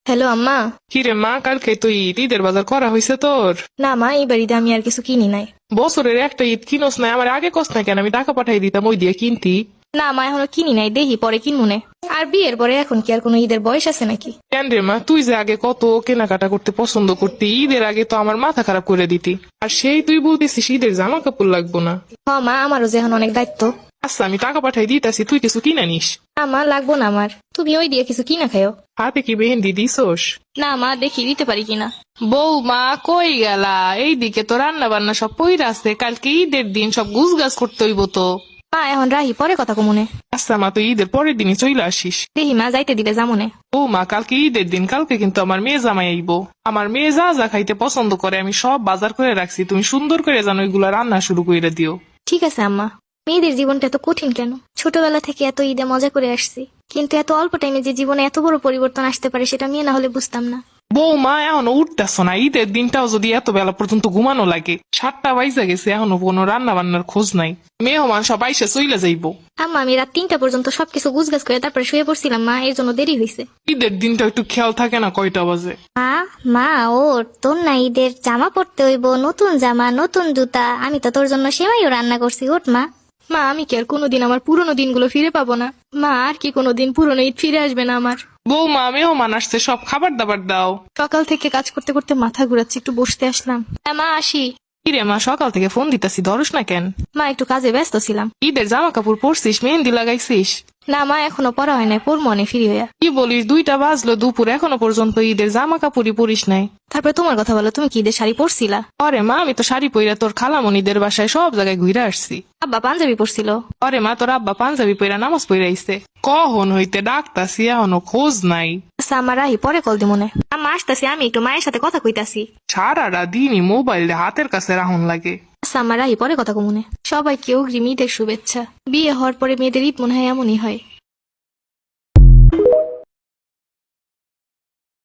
Hello আম্মা। কিরে মা, কালকে তো ঈদের বাজার করা হয়েছে তোর? না মা, এই বাড়িতে আমি আর কিছু কিনি নাই। বছরের একটা ঈদ কিনোস নাই, আমার আগে কস না কেন? আমি টাকা পাঠাই দিতাম ওই দিয়ে কিনতি। না মা, এখনো কিনি নাই, দেখি পরে কিনবো নে। আর বিয়ের পরে এখন কি আর কোনো ঈদের বয়স আছে নাকি? কেন রে মা, তুই যে আগে কত কেনাকাটা করতে পছন্দ করতি, ঈদের আগে তো আমার মাথা খারাপ করে দিতি। আর সেই তুই বলতেছিস ঈদের জামা কাপড় লাগবো না। হ মা, আমারও যে এখন অনেক দায়িত্ব। আচ্ছা আমি টাকা পাঠাই দিতাছি, তুই কিছু কিনে নিস। আমার লাগবো না, আমার তুমি ওই দিয়ে কিছু কিনা খাও। হাতে কি মেহেন্দি দিছোস? না মা, দেখি দিতে পারি কিনা। বৌমা কই গেলা? এইদিকে তো রান্না বান্না সব পইরা আছে, কালকে ঈদের দিন সব গুছ গাছ করতে হইব তো। মা এখন রাহি, পরে কথা কমুনে। আচ্ছা মা, তুই ঈদের পরের দিনই চলে আসিস। দেখি মা, যাইতে দিলে যামুনে। ও মা, কালকে ঈদের দিন, কালকে কিন্তু আমার মেয়ে জামাই আইবো। আমার মেয়ে যা যা খাইতে পছন্দ করে আমি সব বাজার করে রাখছি, তুমি সুন্দর করে জানো ওইগুলা রান্না শুরু করে দিও। ঠিক আছে আম্মা। মেয়েদের জীবনটা এত কঠিন কেন? ছোটবেলা থেকে এত ঈদে মজা করে আসছি, কিন্তু এত অল্প টাইমে যে জীবনে এত বড় পরিবর্তন আসতে পারে সেটা মেয়ে না হলে বুঝতাম না। বৌমা এখনো উঠতেছ না? ঈদের দিনটাও যদি এত বেলা পর্যন্ত ঘুমানো লাগে, 7টা বাইজা গেছে, এখনো কোনো রান্না বান্নার খোঁজ নাই। মেহমান সব আইসে চইলা যাইবো। আম্মা, আমি রাত 3টা পর্যন্ত সবকিছু গুছগাছ করে তারপরে শুয়ে পড়ছিলাম মা, এর জন্য দেরি হয়েছে। ঈদের দিনটা একটু খেয়াল থাকে না কয়টা বাজে? মা মা ওর তোর না ঈদের জামা পরতে হইব, নতুন জামা নতুন জুতা। আমি তো তোর জন্য সেমাইও রান্না করছি, ওঠ মা। মা, আমি কি আর কোনোদিন আমার পুরনো দিনগুলো ফিরে পাবো না? মা, আর কি কোনোদিন পুরনো ঈদ ফিরে আসবে না আমার? বৌমা মেহমান আসছে, সব খাবার দাবার দাও। সকাল থেকে কাজ করতে করতে মাথা ঘুরাচ্ছে, একটু বসতে আসলাম। হ্যাঁ মা, আসি। কিরে মা, সকাল থেকে ফোন দিতাছি ধরস না কেন? মা, একটু কাজে ব্যস্ত ছিলাম। ঈদের জামা কাপড় পরছিস, মেহেন্দি লাগাইছিস? না মা, এখনো পড়া হয় নাই, পড়বো অনেক ফ্রি হইয়া। কি বলিস, 2টা বাজলো দুপুর, এখনো পর্যন্ত ঈদের জামা কাপড়ই পরিস নাই? তারপরে তোমার কথা বলো, তুমি কি ঈদের শাড়ি পরছিলা? আরে মা, আমি তো শাড়ি পইরা তোর খালামণিদের বাসায় সব জায়গায় ঘুরে আসছি। আব্বা পাঞ্জাবি পরছিল। আরে মা, তোর আব্বা পাঞ্জাবি পইরা নামাজ পইরা আইছে। কখন হইতে ডাকতাছি, এখনো খোঁজ নাই। আচ্ছা আমার রাহি, পরে কল দিমনে। আম্মা আসতাছি, আমি একটু মায়ের সাথে কথা কইতাছি। সারাটা দিনই মোবাইল হাতের কাছে রাখুন লাগে। আচ্ছা আমার রাহি, পরে কথা কমুনে। সবাইকে অগ্রিম ঈদের শুভেচ্ছা। বিয়ে হওয়ার পরে মেয়েদের ঈদ মনে হয় এমনই হয়।